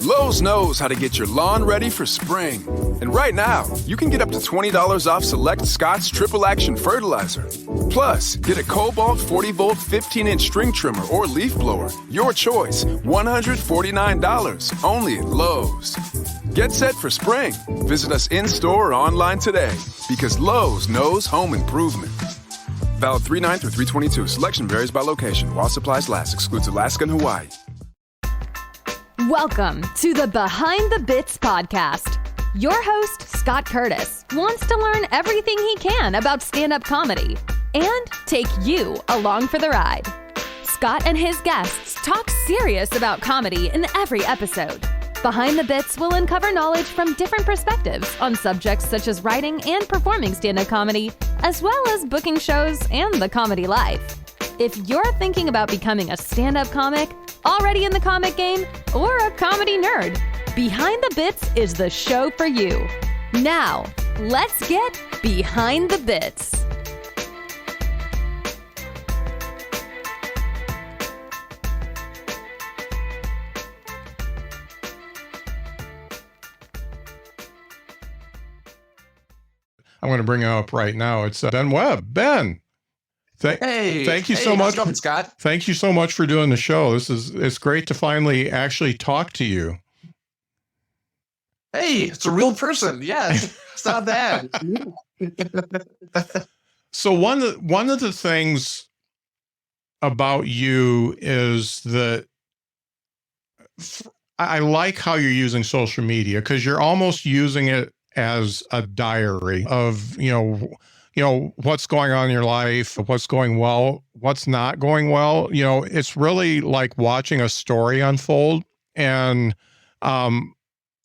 Lowe's knows how to get your lawn ready for spring. And right now, you can get up to $20 off select Scott's Triple Action Fertilizer. Plus, get a Cobalt 40-volt 15-inch string trimmer or leaf blower. Your choice, $149, only at Lowe's. Get set for spring. Visit us in-store or online today because Lowe's knows home improvement. Valid 3/9 through 3/22. Selection varies by location. While supplies last. Excludes Alaska and Hawaii. Welcome to the Behind the Bits podcast. Your host, Scott Curtis, wants to learn everything he can about stand-up comedy and take you along for the ride. Scott and his guests talk serious about comedy in every episode. Behind the Bits will uncover knowledge from different perspectives on subjects such as writing and performing stand-up comedy, as well as booking shows and the comedy life. If you're thinking about becoming a stand-up comic, already in the comic game, or a comedy nerd, Behind the Bits is the show for you. Now, let's get Behind the Bits. I'm going to bring it up right now. It's Ben Webb. Ben, thank you so much, Scott. Thank you so much for doing the show. It's great to finally actually talk to you. Hey, it's a real person. Yeah, it's not bad. So one of the things about you is that I like how you're using social media because you're almost using it as a diary of, what's going on in your life, what's going well, what's not going well. It's really like watching a story unfold. And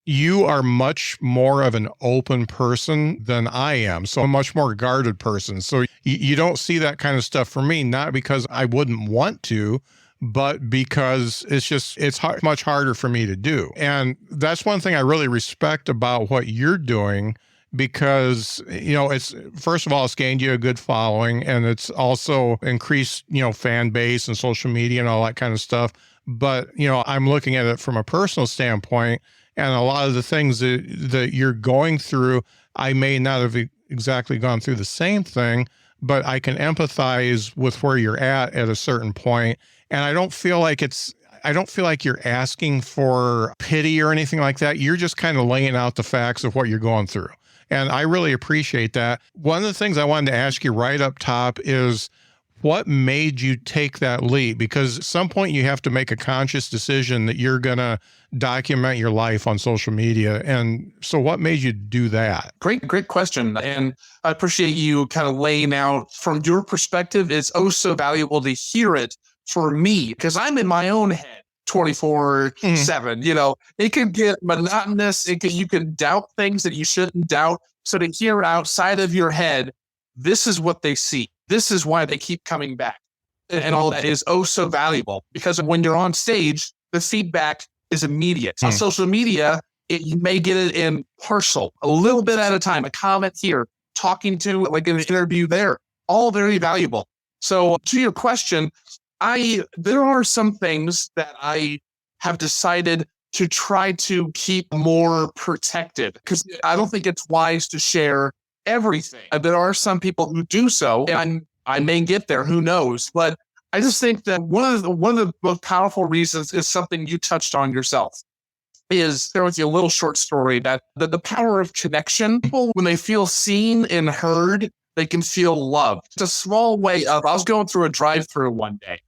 you are much more of an open person than I am. So a much more guarded person. So you don't see that kind of stuff from me, not because I wouldn't want to, but because it's much harder for me to do. And that's one thing I really respect about what you're doing, because, it's, first of all, it's gained you a good following, and it's also increased, fan base and social media and all that kind of stuff. But, I'm looking at it from a personal standpoint, and a lot of the things that you're going through, I may not have exactly gone through the same thing, but I can empathize with where you're at a certain point. And I don't feel like you're asking for pity or anything like that. You're just kind of laying out the facts of what you're going through. And I really appreciate that. One of the things I wanted to ask you right up top is, what made you take that leap? Because at some point you have to make a conscious decision that you're going to document your life on social media. And so what made you do that? Great question. And I appreciate you kind of laying out from your perspective. It's oh so valuable to hear it for me, because I'm in my own head 24/7. It can get monotonous. You can doubt things that you shouldn't doubt. So to hear outside of your head, this is what they see. This is why they keep coming back. And all that is oh so valuable, because when you're on stage, the feedback is immediate. On social media, you may get it in partial, a little bit at a time, a comment here, talking to like an interview there, all very valuable. So to your question, there are some things that I have decided to try to keep more protected, because I don't think it's wise to share everything. There are some people who do so, and I may get there, who knows? But I just think that one of the most powerful reasons is something you touched on yourself. Is there was a little short story that the power of connection. People, when they feel seen and heard, they can feel loved. It's a small way of, I was going through a drive-through one day,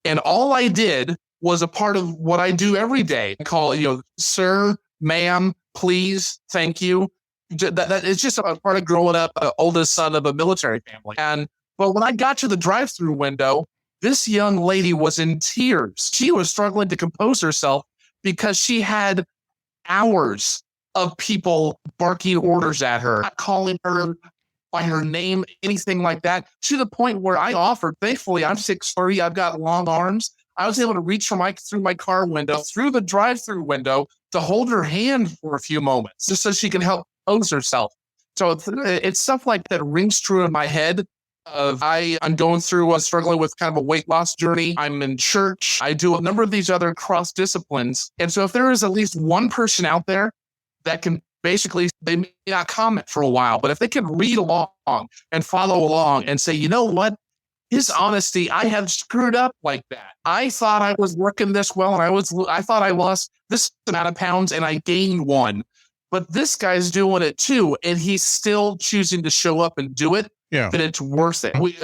and all I did was a part of what I do every day. I call it, sir, ma'am, please, thank you. That is just a part of growing up, oldest son of a military family. But when I got to the drive-through window, this young lady was in tears. She was struggling to compose herself because she had hours of people barking orders at her, not calling her by her name, anything like that, to the point where I offered, thankfully, I'm 6'3", I've got long arms. I was able to reach through my car window, through the drive-through window, to hold her hand for a few moments, just so she can help compose herself. So it's stuff like that rings true in my head. I'm going through struggling with kind of a weight loss journey. I'm in church. I do a number of these other cross disciplines. And so if there is at least one person out there that can basically, they may not comment for a while, but if they can read along and follow along and say, you know what? His honesty, I have screwed up like that. I thought I was working this well, and I thought I lost this amount of pounds and I gained one. But this guy's doing it too, and he's still choosing to show up and do it. Yeah. But it's worth it. We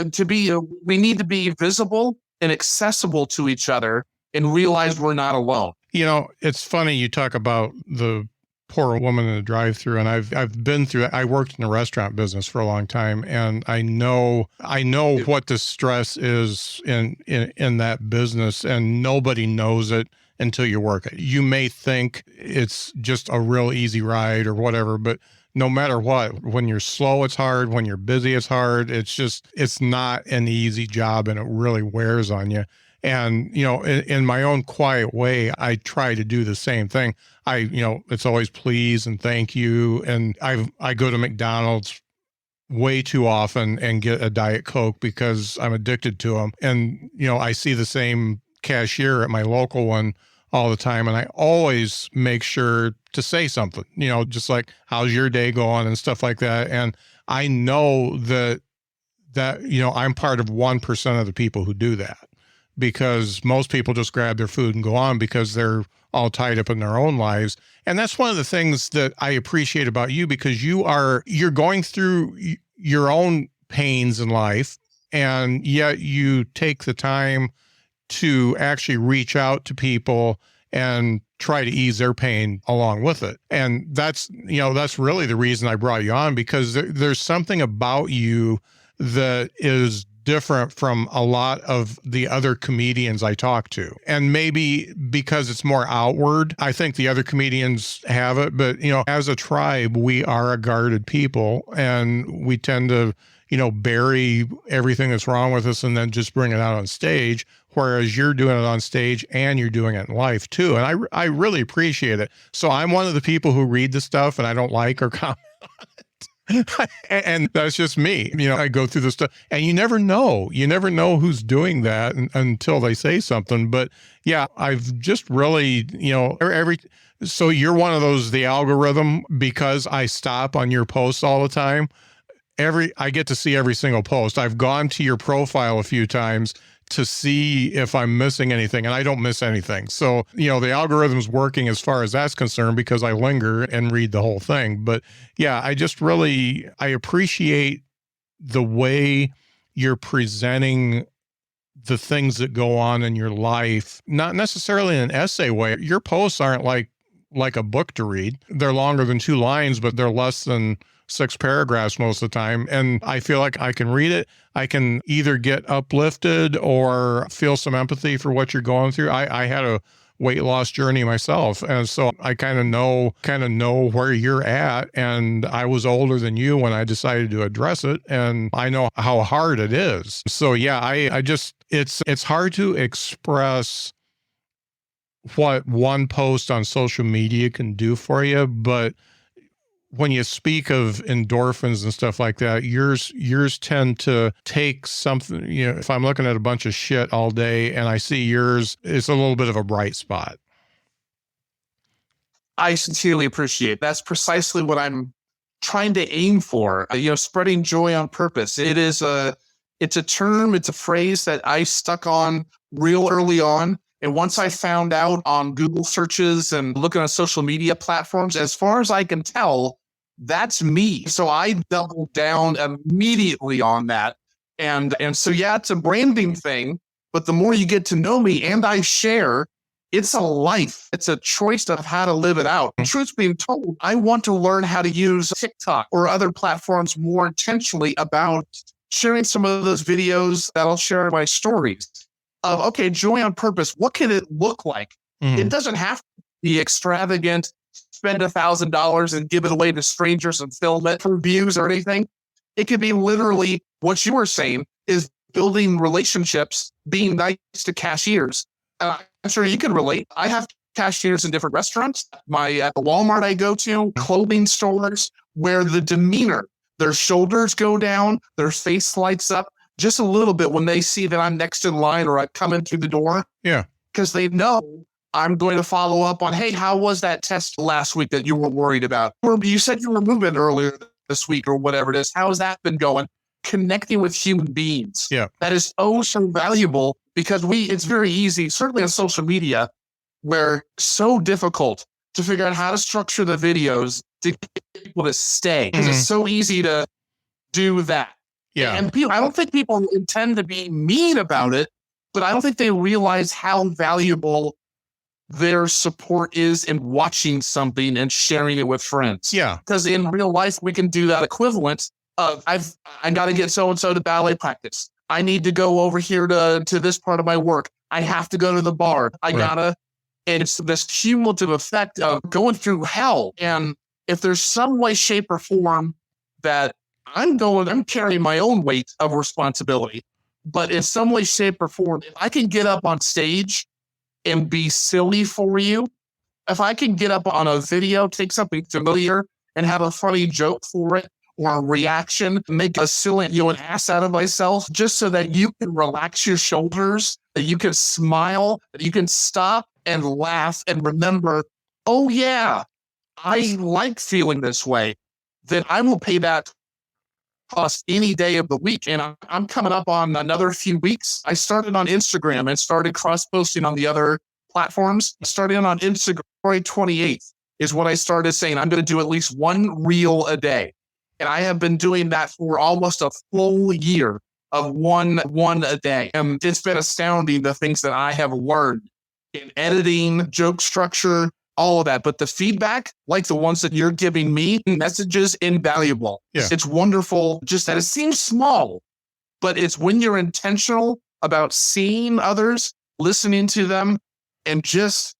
need to be visible and accessible to each other and realize we're not alone. You know, it's funny you talk about the poor woman in the drive-through, and I've been through it. I worked in the restaurant business for a long time, and I know what the stress is in that business, and nobody knows it until you work it. You may think it's just a real easy ride or whatever, but no matter what, when you're slow, it's hard. When you're busy, it's hard. It's not an easy job, and it really wears on you. And, you know, in my own quiet way, I try to do the same thing. It's always please and thank you. And I go to McDonald's way too often and get a Diet Coke because I'm addicted to them. And, you know, I see the same cashier at my local one all the time. And I always make sure to say something, you know, just like, how's your day going and stuff like that. And I know that, you know, I'm part of 1% of the people who do that, because most people just grab their food and go on because they're all tied up in their own lives. And that's one of the things that I appreciate about you, because you're going through your own pains in life, and yet you take the time to actually reach out to people and try to ease their pain along with it. And that's really the reason I brought you on, because there's something about you that is different from a lot of the other comedians I talk to. And maybe because it's more outward, I think the other comedians have it, but, you know, as a tribe, we are a guarded people, and we tend to, you know, bury everything that's wrong with us and then just bring it out on stage. Whereas you're doing it on stage and you're doing it in life too. And I really appreciate it. So I'm one of the people who read the stuff and I don't like or comment on it. And that's just me. You know, I go through this stuff, and you never know who's doing that until they say something. But yeah, I've just really, you know, so you're one of those, the algorithm, because I stop on your posts all the time. I get to see every single post. I've gone to your profile a few times to see if I'm missing anything, and I don't miss anything. So, you know, the algorithm's working as far as that's concerned, because I linger and read the whole thing. But yeah, I appreciate the way you're presenting the things that go on in your life, not necessarily in an essay way. Your posts aren't like a book to read. They're longer than 2 lines, but they're less than 6 paragraphs most of the time. And I feel like I can read it. I can either get uplifted or feel some empathy for what you're going through. I had a weight loss journey myself, and so I kind of know where you're at. And I was older than you when I decided to address it, and I know how hard it is. So yeah, it's hard to express what one post on social media can do for you, but when you speak of endorphins and stuff like that, yours tend to take something, you know, if I'm looking at a bunch of shit all day and I see yours, it's a little bit of a bright spot. I sincerely appreciate. That's precisely what I'm trying to aim for. You know, spreading joy on purpose. It's a term, it's a phrase that I stuck on real early on. And once I found out on Google searches and looking on social media platforms, as far as I can tell, that's me. So I doubled down immediately on that. And so, yeah, it's a branding thing, but the more you get to know me and I share, it's a life. It's a choice of how to live it out. Truth being told, I want to learn how to use TikTok or other platforms more intentionally about sharing some of those videos that I'll share in my stories of, okay, joy on purpose. What can it look like? Mm-hmm. It doesn't have to be extravagant, spend $1,000 and give it away to strangers and film it for views or anything. It could be literally what you were saying, is building relationships, being nice to cashiers. I'm sure you can relate. I have cashiers in different restaurants, at the Walmart I go to, clothing stores, where the demeanor, their shoulders go down, their face lights up, just a little bit when they see that I'm next in line or I come in through the door. Yeah. Because they know I'm going to follow up on, hey, how was that test last week that you were worried about? Or you said you were moving earlier this week or whatever it is. How has that been going? Connecting with human beings. Yeah. That is so valuable because it's very easy, certainly on social media, where it's so difficult to figure out how to structure the videos to get people to stay. Because it's so easy to do that. Yeah. And I don't think people intend to be mean about it, but I don't think they realize how valuable their support is in watching something and sharing it with friends. Yeah. Because in real life, we can do that equivalent of, I got to get so-and-so to ballet practice. I need to go over here to this part of my work. I have to go to the bar. And it's this cumulative effect of going through hell. And if there's some way, shape, or form that I'm carrying my own weight of responsibility, but in some way, shape, or form, if I can get up on stage and be silly for you, if I can get up on a video, take something familiar and have a funny joke for it, or a reaction, make a silly, an ass out of myself, just so that you can relax your shoulders, that you can smile, that you can stop and laugh and remember, oh yeah, I like feeling this way, then I will pay that cost any day of the week. And I'm coming up on another few weeks. I started on Instagram and started cross-posting on the other platforms. Starting on Instagram, February 28th is what I started saying. I'm going to do at least one reel a day. And I have been doing that for almost a full year of one a day. And it's been astounding, the things that I have learned in editing, joke structure, all of that. But the feedback, like the ones that you're giving me, messages invaluable. Yeah. It's wonderful. Just that it seems small, but it's when you're intentional about seeing others, listening to them, and just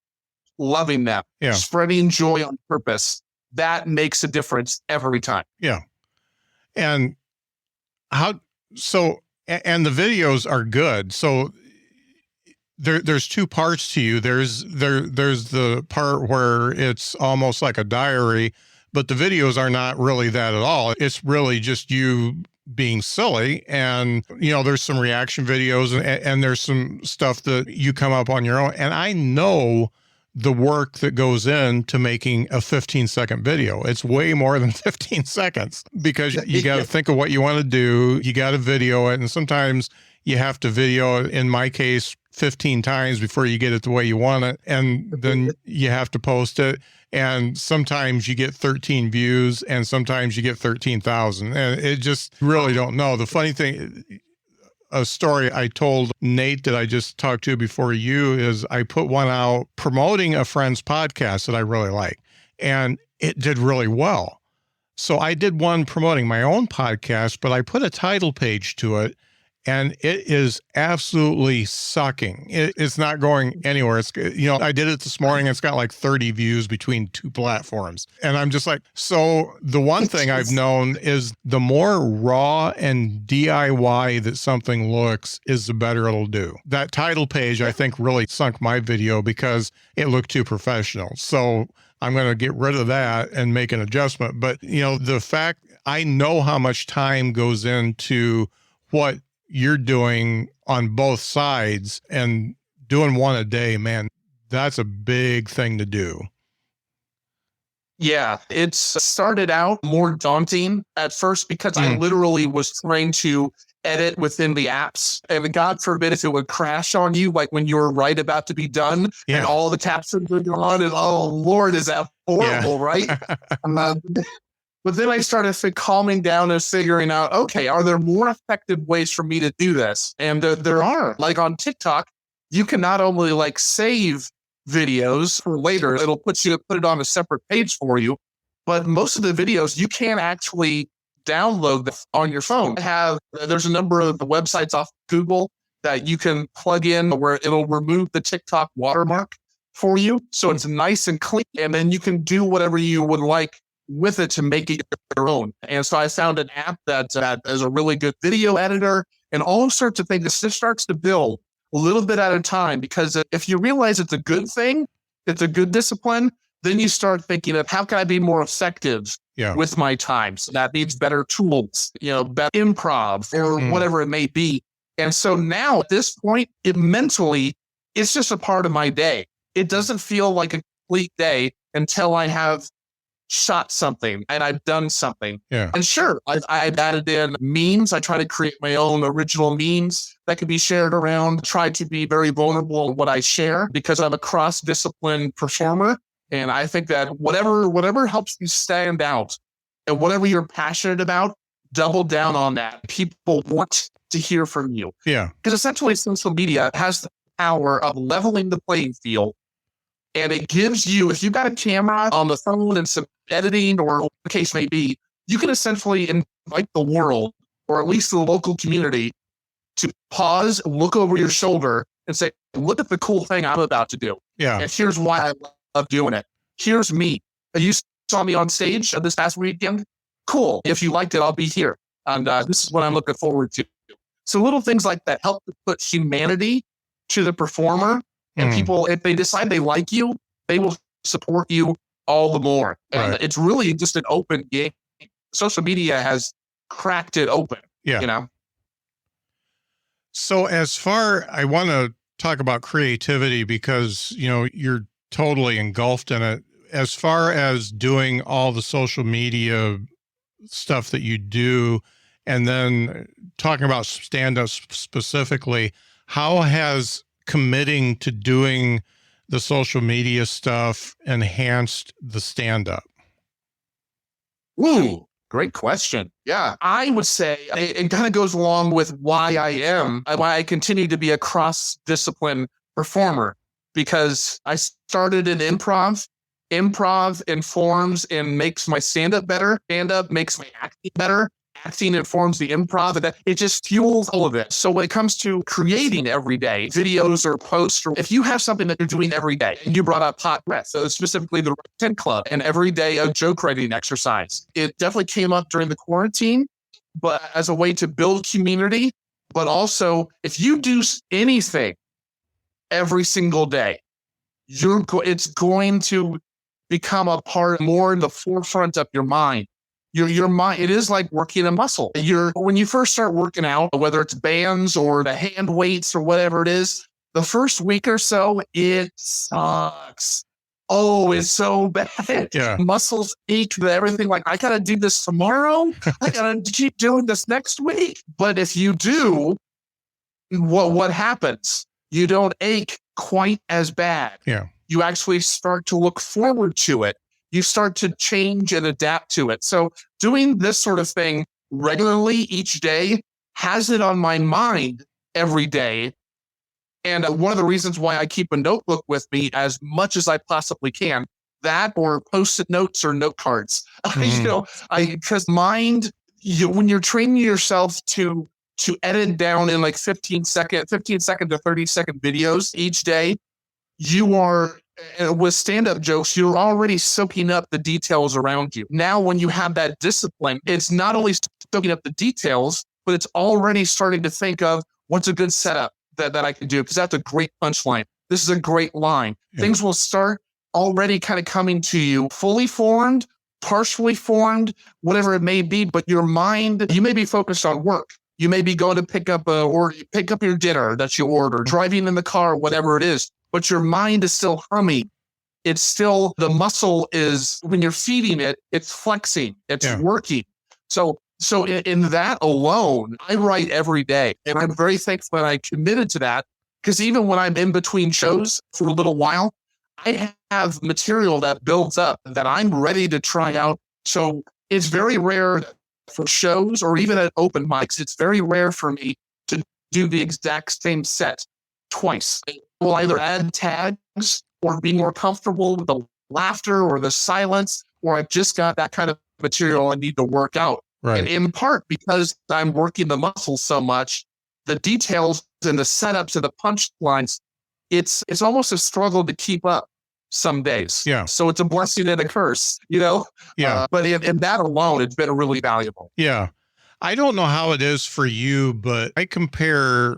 loving them, spreading joy on purpose. That makes a difference every time. Yeah. And and the videos are good. So there's two parts to you. There's the part where it's almost like a diary, but the videos are not really that at all. It's really just you being silly. And, there's some reaction videos and there's some stuff that you come up on your own. And I know the work that goes into making a 15-second video. It's way more than 15 seconds because you got to think of what you want to do. You got to video it. And sometimes you have to video it, in my case, 15 times before you get it the way you want it. And then you have to post it. And sometimes you get 13 views and sometimes you get 13,000. And it just really don't know. The funny thing, a story I told Nate that I just talked to before you is I put one out promoting a friend's podcast that I really like, and it did really well. So I did one promoting my own podcast, but I put a title page to it, and it is absolutely sucking. It's not going anywhere. I did it this morning. It's got like 30 views between two platforms. And I'm just like, so the one thing I've known is the more raw and DIY that something looks is the better it'll do. That title page, I think, really sunk my video because it looked too professional. So I'm going to get rid of that and make an adjustment. But, the fact I know how much time goes into what you're doing on both sides, and doing one a day, man, that's a big thing to do. Yeah, it's started out more daunting at first because I literally was trying to edit within the apps, and God forbid if it would crash on you, like when you were about to be done and all the captions are gone, and oh Lord, is that horrible, right? But then I started calming down and figuring out, okay, are there more effective ways for me to do this? And there are. Like on TikTok, you can not only save videos for later, it'll put it on a separate page for you, but most of the videos you can't actually download on your phone. There's a number of the websites off Google that you can plug in where it'll remove the TikTok watermark for you. So it's nice and clean, and then you can do whatever you would like with it to make it your own. And so I found an app that is a really good video editor and all sorts of things. This just starts to build a little bit at a time, because if you realize it's a good thing, it's a good discipline, then you start thinking of how can I be more effective Yeah. with my time. So that needs better tools, better improv or whatever it may be. And so now at this point, mentally, it's just a part of my day. It doesn't feel like a complete day until I have shot something and I've done something. Yeah. And sure, I've added in memes. I try to create my own original memes that can be shared around. Try to be very vulnerable in what I share because I'm a cross-discipline performer. And I think that whatever helps you stand out and whatever you're passionate about, double down on that. People want to hear from you. Yeah. Because essentially social media has the power of leveling the playing field. And it gives you, if you've got a camera on the phone and some editing or whatever the case may be, you can essentially invite the world, or at least the local community, to pause, look over your shoulder and say, look at the cool thing I'm about to do. Yeah. And here's why I love doing it. Here's me. You saw me on stage this past weekend. Cool. If you liked it, I'll be here. And this is what I'm looking forward to. So little things like that help to put humanity to the performer. And people, if they decide they like you, they will support you all the more. And it's really just an open game. Social media has cracked it open. Yeah. So I want to talk about creativity because, you're totally engulfed in it. As far as doing all the social media stuff that you do, and then talking about stand-up specifically, how has committing to doing the social media stuff enhanced the stand-up? Ooh, great question. Yeah, I would say it kind of goes along with why I continue to be a cross-discipline performer, because I started in improv. Improv informs and makes my stand-up better. Stand-up makes my acting better. Acting informs the improv, and it just fuels all of it. So when it comes to creating every day, videos or posts, or if you have something that you're doing every day, and you brought up Hot Breath, so specifically the 10 Club, and every day a joke writing exercise, it definitely came up during the quarantine, but as a way to build community. But also, if you do anything every single day, it's going to become a part more in the forefront of your mind. Your mind, it is like working a muscle. When you first start working out, whether it's bands or the hand weights or whatever it is, the first week or so, it sucks. Oh, it's so bad. Yeah. Muscles ache, everything like, I got to do this tomorrow. I got to keep doing this next week. But if you do, what happens? You don't ache quite as bad. Yeah. You actually start to look forward to it. You start to change and adapt to it. So doing this sort of thing regularly each day has it on my mind every day. And one of the reasons why I keep a notebook with me as much as I possibly can, that or Post-it notes or note cards, because when you're training yourself to edit down in like 15 second to 30-second videos each day, you are, with stand-up jokes, you're already soaking up the details around you. Now, when you have that discipline, it's not only soaking up the details, but it's already starting to think of what's a good setup that I can do, because that's a great punchline. This is a great line. Yeah. Things will start already kind of coming to you, fully formed, partially formed, whatever it may be, but your mind, you may be focused on work. You may be going to pick up your dinner that you ordered, driving in the car, whatever it is. But your mind is still humming. It's still, the muscle is, when you're feeding it, it's flexing, it's working. So in that alone, I write every day. And I'm very thankful that I committed to that, because even when I'm in between shows for a little while, I have material that builds up that I'm ready to try out. So it's very rare for shows or even at open mics, it's very rare for me to do the exact same set twice. We'll either add tags or be more comfortable with the laughter or the silence, or I've just got that kind of material I need to work out. Right. And in part because I'm working the muscles so much, the details and the setups and the punchlines, it's almost a struggle to keep up some days. Yeah. So it's a blessing and a curse, Yeah. But in that alone, it's been really valuable. Yeah. I don't know how it is for you, but I compare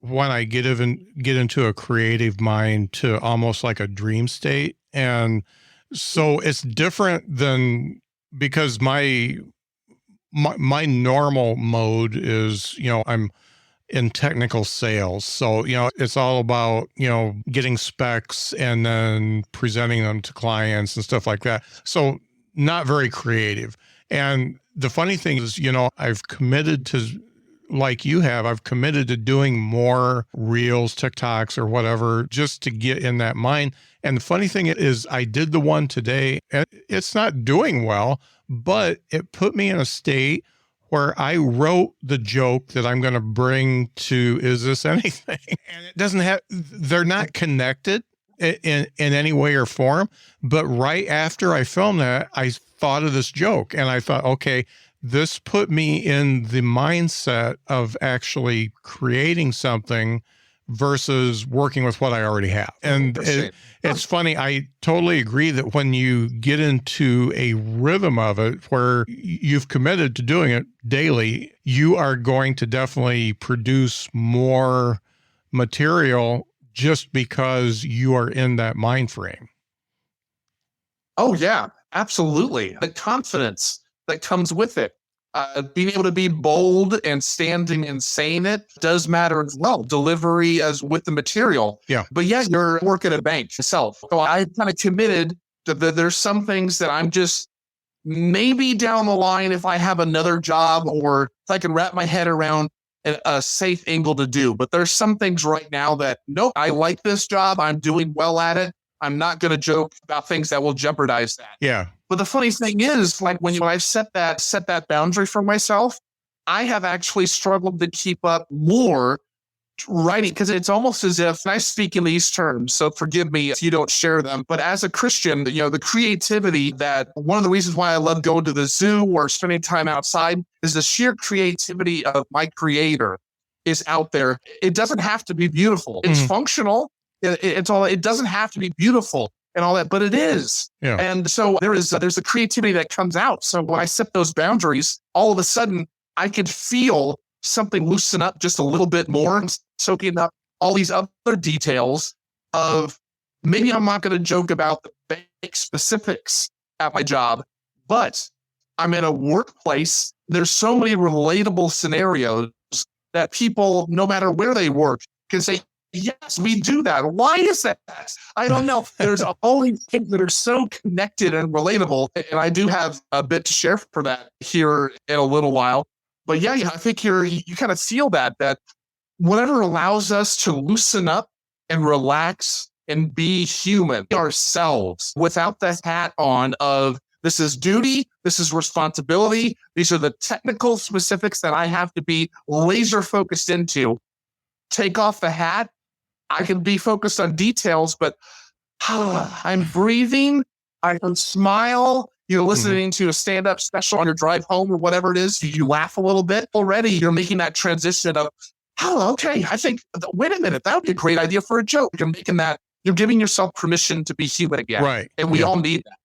when I get into a creative mind to almost like a dream state. And so it's different than because my normal mode is, I'm in technical sales. So, it's all about, getting specs and then presenting them to clients and stuff like that. So not very creative. And the funny thing is, I've committed to, like you have, I've committed to doing more reels, TikToks or whatever, just to get in that mind. And the funny thing is I did the one today and it's not doing well, but it put me in a state where I wrote the joke that I'm going to bring to Is This Anything? And it doesn't have, they're not connected in any way or form. But right after I filmed that, I thought of this joke and I thought, okay, this put me in the mindset of actually creating something versus working with what I already have. And it's funny. I totally agree that when you get into a rhythm of it where you've committed to doing it daily, you are going to definitely produce more material just because you are in that mind frame. Oh, yeah, absolutely. The confidence that comes with it. Being able to be bold and standing and saying it does matter as well. Delivery as with the material. Yeah. But yeah, you're working at a bank yourself. So I kind of committed to there's some things that I'm just maybe down the line if I have another job or if I can wrap my head around a safe angle to do. But there's some things right now that, nope, I like this job. I'm doing well at it. I'm not going to joke about things that will jeopardize that. Yeah. But the funny thing is, like when I set that boundary for myself, I have actually struggled to keep up more writing because it's almost as if, and I speak in these terms, so forgive me if you don't share them, but as a Christian, the creativity that one of the reasons why I love going to the zoo or spending time outside is the sheer creativity of my creator is out there. It doesn't have to be beautiful. It's functional. It doesn't have to be beautiful and all that, but it is. Yeah. And so there's a creativity that comes out. So when I set those boundaries, all of a sudden I could feel something loosen up just a little bit more, soaking up all these other details of maybe I'm not going to joke about the bank specifics at my job, but I'm in a workplace. There's so many relatable scenarios that people, no matter where they work, can say, yes, we do that. Why is that? I don't know. There's all these things that are so connected and relatable. And I do have a bit to share for that here in a little while. But yeah, I think you kind of feel that whatever allows us to loosen up and relax and be human ourselves without the hat on of this is duty, this is responsibility. These are the technical specifics that I have to be laser focused into. Take off the hat. I can be focused on details, but I'm breathing. I can smile. You're listening to a stand-up special on your drive home or whatever it is. You laugh a little bit. Already you're making that transition of, okay, I think, wait a minute, that would be a great idea for a joke. You're making that, you're giving yourself permission to be human again. Right. And we all need that.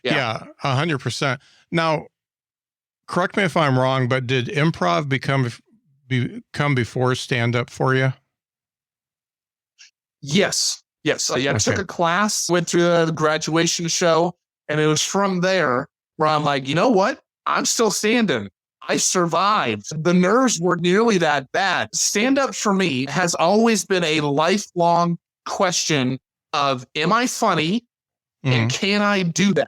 Yeah. 100%. Now, correct me if I'm wrong, but did improv become before stand-up for you? Yes. I took a class, went through the graduation show, and it was from there where I'm like, you know what? I'm still standing. I survived. The nerves weren't nearly that bad. Stand-up for me has always been a lifelong question of, am I funny? And can I do that?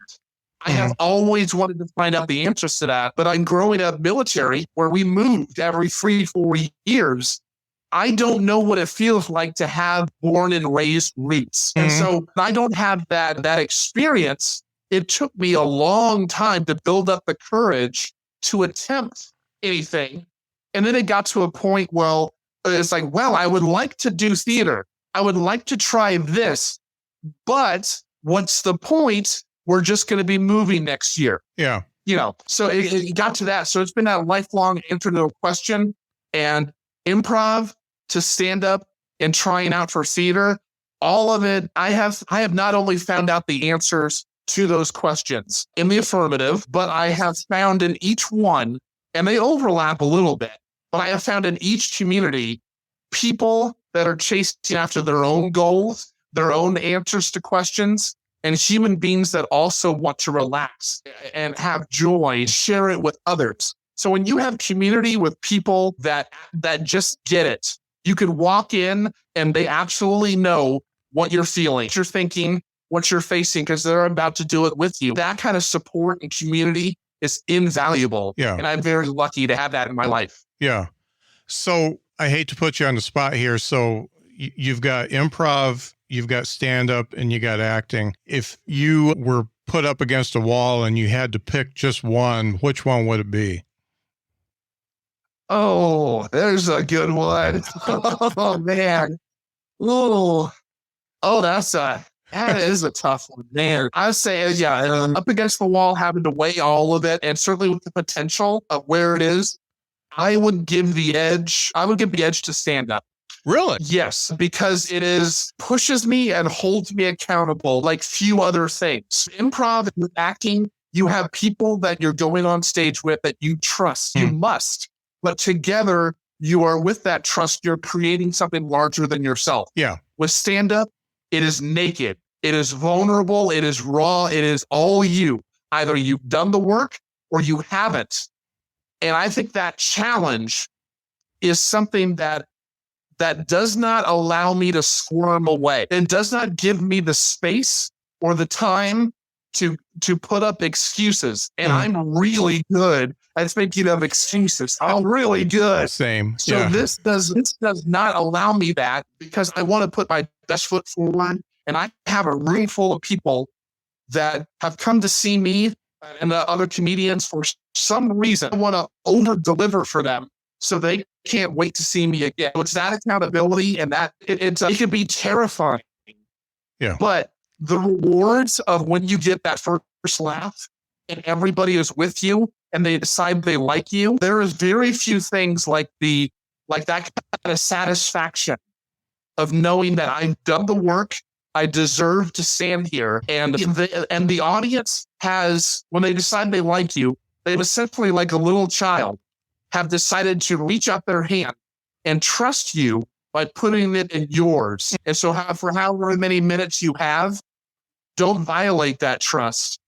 I have always wanted to find out the answers to that, but I'm growing up military where we moved every 3-4 years. I don't know what it feels like to have born and raised roots. And so I don't have that experience. It took me a long time to build up the courage to attempt anything. And then it got to a point where it's like, well, I would like to do theater. I would like to try this, but what's the point? We're just going to be moving next year. Yeah. So it got to that. So it's been that lifelong answer to a question, and improv to stand up and trying out for theater, all of it. I have not only found out the answers to those questions in the affirmative, but I have found in each one, and they overlap a little bit, but I have found in each community people that are chasing after their own goals, their own answers to questions. and human beings that also want to relax and have joy, share it with others. So when you have community with people that just get it, you can walk in and they absolutely know what you're feeling, what you're thinking, what you're facing, because they're about to do it with you. That kind of support and community is invaluable. Yeah. And I'm very lucky to have that in my life. Yeah. So I hate to put you on the spot here. So you've got improv, you've got stand-up, and you got acting. If you were put up against a wall and you had to pick just one, which one would it be? Oh, there's a good one. Oh, man. Oh, that is a tough one, man. I would say, up against the wall, having to weigh all of it, and certainly with the potential of where it is, I would give the edge. I would give the edge to stand up. Really? Yes, because it pushes me and holds me accountable like few other things. Improv and acting, you have people that you're going on stage with that you trust. You must. But together, you are with that trust. You're creating something larger than yourself. Yeah. With stand-up, it is naked. It is vulnerable. It is raw. It is all you. Either you've done the work or you haven't. And I think that challenge is something that does not allow me to squirm away. It does not give me the space or the time to put up excuses. And I'm really good at thinking of excuses. I'm really good. Same. So yeah. this does not allow me that, because I want to put my best foot forward. And I have a room full of people that have come to see me and the other comedians for some reason. I want to over deliver for them, so they can't wait to see me again. So it's that accountability, and that it can be terrifying. Yeah. But the rewards of when you get that first laugh and everybody is with you and they decide they like you, there is very few things like that kind of satisfaction of knowing that I've done the work. I deserve to stand here. And the audience has, when they decide they like you, they essentially, like a little child, have decided to reach out their hand and trust you by putting it in yours. And so for however many minutes you have, don't violate that trust.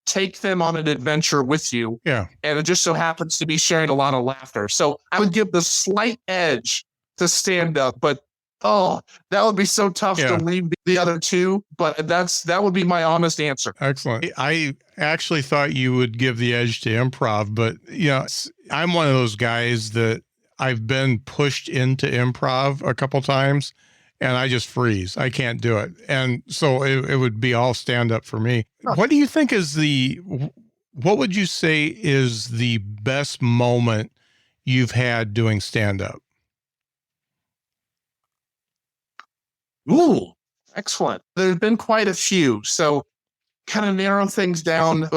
Take them on an adventure with you. Yeah. And it just so happens to be sharing a lot of laughter. So I would give the slight edge to stand up, but that would be so tough to leave the other two. But that would be my honest answer. Excellent. I actually thought you would give the edge to improv, but I'm one of those guys that I've been pushed into improv a couple times and I just freeze. I can't do it. And so it would be all stand up for me. What do you think what would you say is the best moment you've had doing stand up? Ooh, excellent. There's been quite a few. So kind of narrow things down.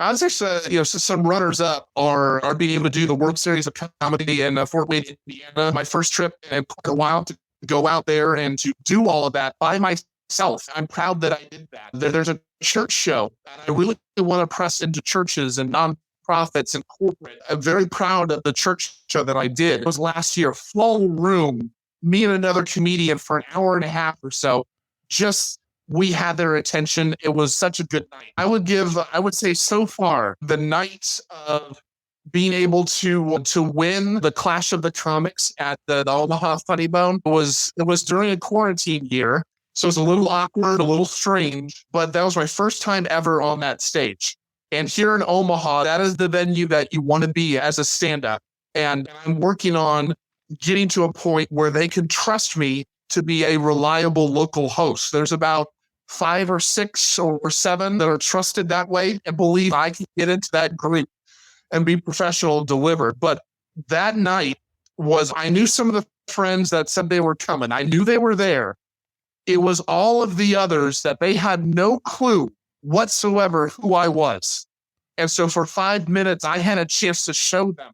I was actually, some runners up are being able to do the World Series of Comedy in Fort Wayne, Indiana. My first trip in quite a while to go out there and to do all of that by myself. I'm proud that I did that. There's a church show that I really want to press into churches and nonprofits and corporate. I'm very proud of the church show that I did. It was last year, full room, me and another comedian for an hour and a half or so. We had their attention. It was such a good night. I would say so far, the night of being able to win the Clash of the Comics at the Omaha Funny Bone it was during a quarantine year. So it was a little awkward, a little strange, but that was my first time ever on that stage. And here in Omaha, that is the venue that you want to be as a stand-up. And I'm working on getting to a point where they can trust me to be a reliable local host. There's about 5 or 6 or 7 that are trusted that way and believe I can get into that group and be professional and deliver. But that night I knew some of the friends that said they were coming. I knew they were there. It was all of the others that they had no clue whatsoever who I was. And so for 5 minutes, I had a chance to show them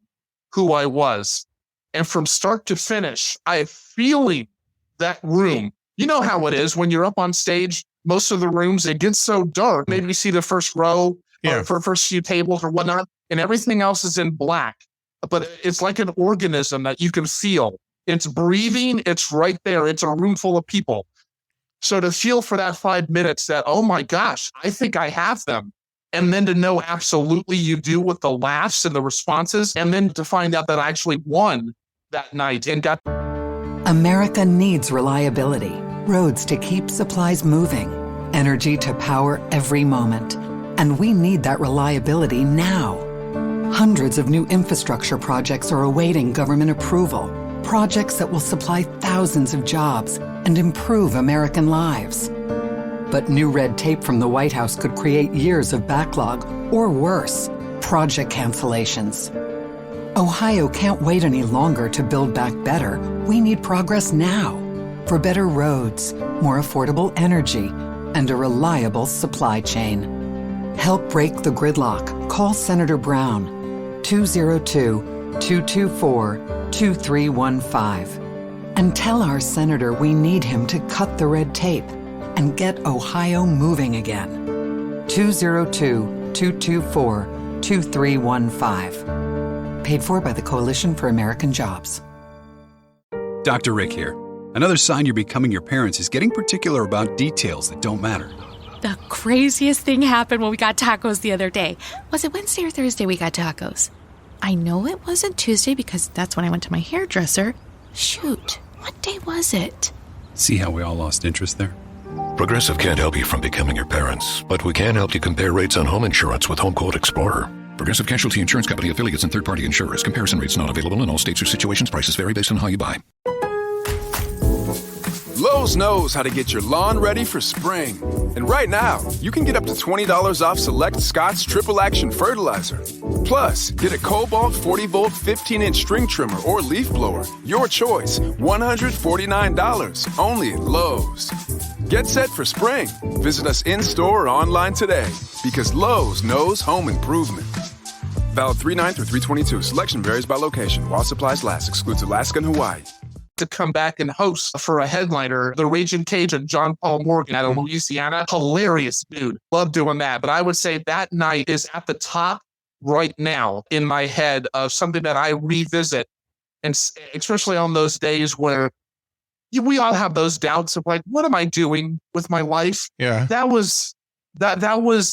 who I was. And from start to finish, I feeling that room. You know how it is when you're up on stage, most of the rooms, it gets so dark. Maybe you see the first row or for first few tables or whatnot, and everything else is in black. But it's like an organism that you can feel. It's breathing. It's right there. It's a room full of people. So to feel for that 5 minutes that, oh my gosh, I think I have them. And then to know absolutely you do with the laughs and the responses. And then to find out that I actually won that night and got. America needs reliability. Roads to keep supplies moving. Energy to power every moment. And we need that reliability now. Hundreds of new infrastructure projects are awaiting government approval. Projects that will supply thousands of jobs and improve American lives. But new red tape from the White House could create years of backlog, or worse, project cancellations. Ohio can't wait any longer to build back better. We need progress now. For better roads, more affordable energy, and a reliable supply chain. Help break the gridlock. Call Senator Brown, 202-224-2315. And tell our senator we need him to cut the red tape and get Ohio moving again. 202-224-2315. Paid for by the Coalition for American Jobs. Dr. Rick here. Another sign you're becoming your parents is getting particular about details that don't matter. The craziest thing happened when we got tacos the other day. Was it Wednesday or Thursday we got tacos? I know it wasn't Tuesday because that's when I went to my hairdresser. Shoot, what day was it? See how we all lost interest there? Progressive can't help you from becoming your parents, but we can help you compare rates on home insurance with Home Quote Explorer. Progressive Casualty Insurance Company affiliates and third-party insurers. Comparison rates not available in all states or situations. Prices vary based on how you buy. Lowe's knows how to get your lawn ready for spring. And right now, you can get up to $20 off select Scott's Triple Action Fertilizer. Plus, get a Cobalt 40-volt 15-inch string trimmer or leaf blower. Your choice, $149, only at Lowe's. Get set for spring. Visit us in-store or online today because Lowe's knows home improvement. Valid 3/9 through 3/22. Selection varies by location. While supplies last. Excludes Alaska and Hawaii. To come back and host for a headliner, the Raging Cajun, John Paul Morgan out of Louisiana. Hilarious dude. Love doing that. But I would say that night is at the top right now in my head of something that I revisit. And especially on those days where we all have those doubts of like, what am I doing with my life? Yeah. That was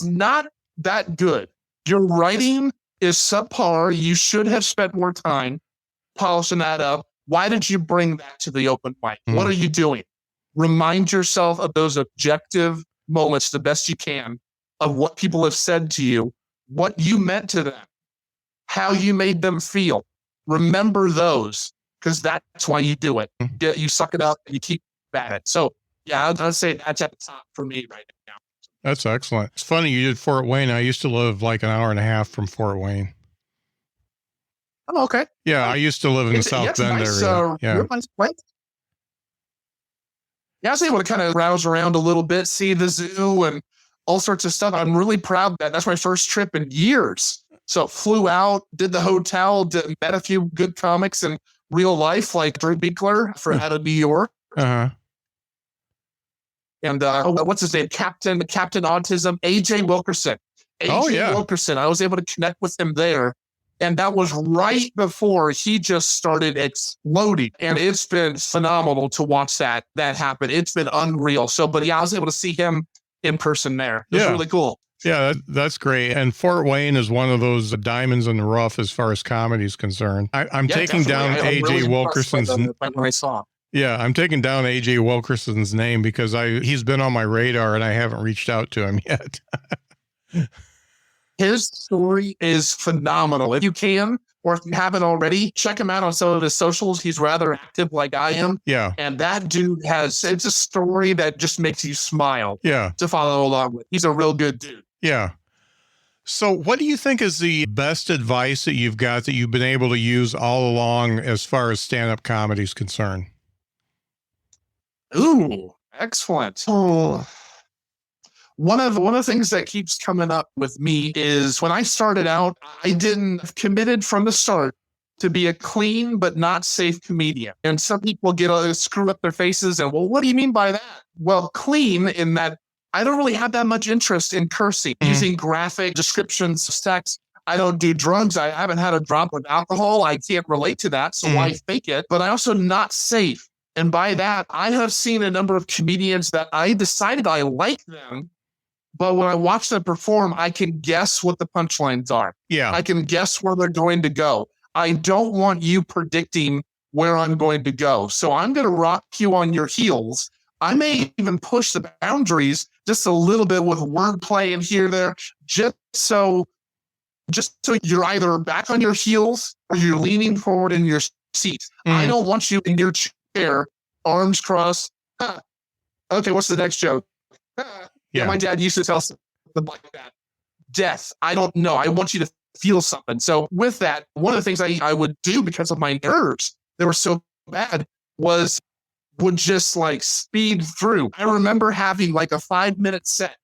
not that good. Your writing is subpar. You should have spent more time polishing that up. Why did you bring that to the open mic? What are you doing? Remind yourself of those objective moments the best you can of what people have said to you, what you meant to them, how you made them feel. Remember those because that's why you do it. You suck it up and you keep at it. So, yeah, I'd say that's at the top for me right now. That's excellent. It's funny you did Fort Wayne. I used to live like an hour and a half from Fort Wayne. Oh, okay. Yeah, I used to live in the South Bend area. Yeah. Yeah, I was able to kind of browse around a little bit, see the zoo and all sorts of stuff. I'm really proud of that. That's my first trip in years. So flew out, did the hotel, met a few good comics in real life, like Drew Binkler out of New York. Uh-huh. And what's his name? Captain Autism, AJ Wilkerson. Wilkerson. I was able to connect with him there. And that was right before he just started exploding. And it's been phenomenal to watch that happen. It's been unreal. So, but yeah, I was able to see him in person there. It was really cool. Yeah, that's great. And Fort Wayne is one of those diamonds in the rough as far as comedy is concerned. I'm taking down AJ Wilkerson's. Yeah, I'm taking down AJ Wilkerson's name because he's been on my radar and I haven't reached out to him yet. His story is phenomenal. If you can, or if you haven't already, check him out on some of his socials. He's rather active like I am. Yeah. And that dude it's a story that just makes you smile. Yeah. To follow along with. He's a real good dude. Yeah. So what do you think is the best advice that you've got that you've been able to use all along as far as stand-up comedy is concerned? Ooh, excellent. Oh. One of the things that keeps coming up with me is when I started out, I didn't committed from the start to be a clean but not safe comedian. And some people screw up their faces and, well, what do you mean by that? Well, clean in that I don't really have that much interest in cursing, using graphic descriptions of sex. I don't do drugs. I haven't had a drop of alcohol. I can't relate to that, so why fake it? But I also not safe. And by that, I have seen a number of comedians that I decided I like them, but when I watch them perform, I can guess what the punchlines are. Yeah. I can guess where they're going to go. I don't want you predicting where I'm going to go. So I'm going to rock you on your heels. I may even push the boundaries just a little bit with wordplay and here, there, just so you're either back on your heels or you're leaning forward in your seat. I don't want you in your chair, arms crossed. Okay, what's the next joke? Yeah, my dad used to tell something like that. Death. I don't know. I want you to feel something. So with that, one of the things I would do because of my nerves, they were so bad, would just like speed through. I remember having like a 5-minute set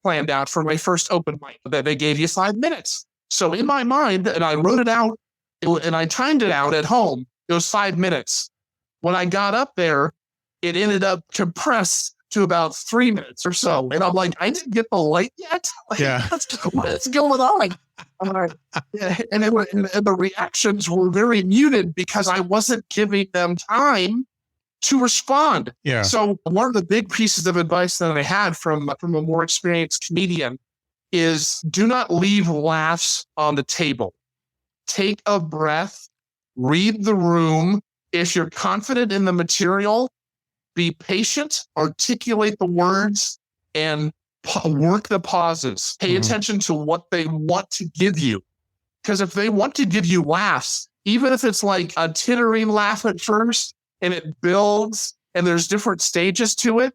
planned out for my first open mic that they gave you 5 minutes. So in my mind, and I wrote it out and I timed it out at home, it was 5 minutes. When I got up there, it ended up compressed to about 3 minutes or so. And I'm like, I didn't get the light yet. Like, Yeah. What's going on? And the reactions were very muted because I wasn't giving them time to respond. Yeah. So one of the big pieces of advice that I had from a more experienced comedian is do not leave laughs on the table. Take a breath, read the room. If you're confident in the material, be patient, articulate the words, and work the pauses. Pay attention to what they want to give you. Because if they want to give you laughs, even if it's like a tittering laugh at first and it builds and there's different stages to it,